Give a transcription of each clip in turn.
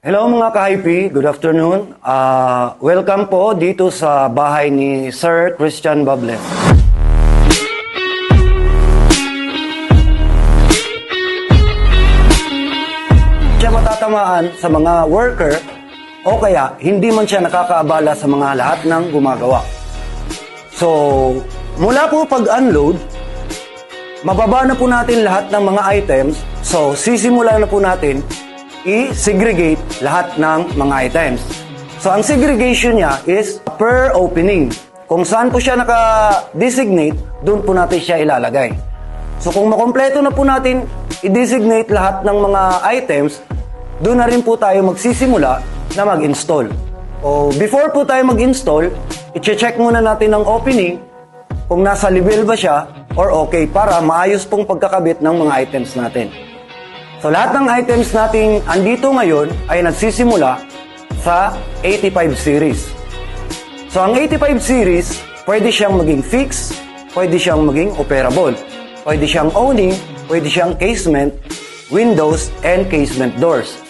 Hello mga ka-hype, good afternoon. Welcome po dito sa bahay ni Sir Christian Bables. Siya matatamaan sa mga worker o kaya hindi man siya nakakaabala sa mga lahat ng gumagawa. So, mula po pag-unload, mababa na po natin lahat ng mga items. So, sisimula na po natin i-segregate lahat ng mga items. So, ang segregation niya is per opening. Kung saan po siya naka-designate, doon po natin siya ilalagay. So, kung makompleto na po natin i-designate lahat ng mga items, doon na rin po tayo magsisimula na mag-install. O, before po tayo mag-install, i-check muna natin ang opening kung nasa level ba siya or okay para maayos pong pagkakabit ng mga items natin. So, lahat ng items natin andito ngayon ay nagsisimula sa 85 series. So, ang 85 series, pwede siyang maging fixed, pwede siyang maging operable, pwede siyang owning, pwede siyang casement, windows, and casement doors.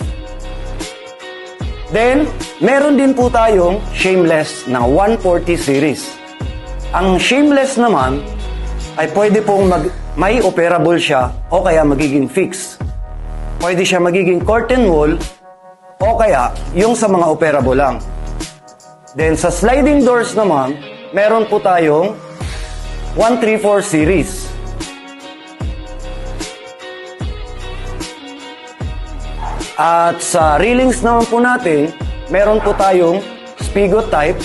Then, meron din po tayong shameless na 140 series. Ang shameless naman ay pwede pong may operable siya o kaya magiging fixed. Pwede siya magiging curtain wall o kaya yung sa mga operable lang. Then sa sliding doors naman, meron po tayong 134 series. At sa railings naman po natin, meron po tayong spigot type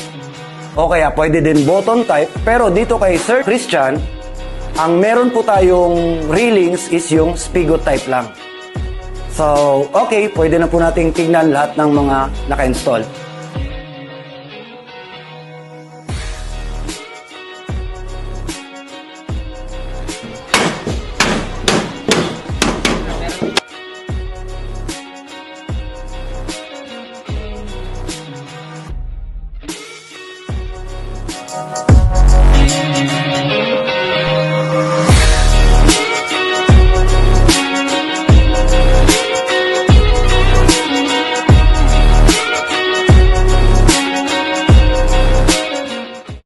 o kaya pwede din button type. Pero dito kay Sir Christian, ang meron po tayong railings is yung spigot type lang. So, okay, pwede na po nating tignan lahat ng mga naka-install.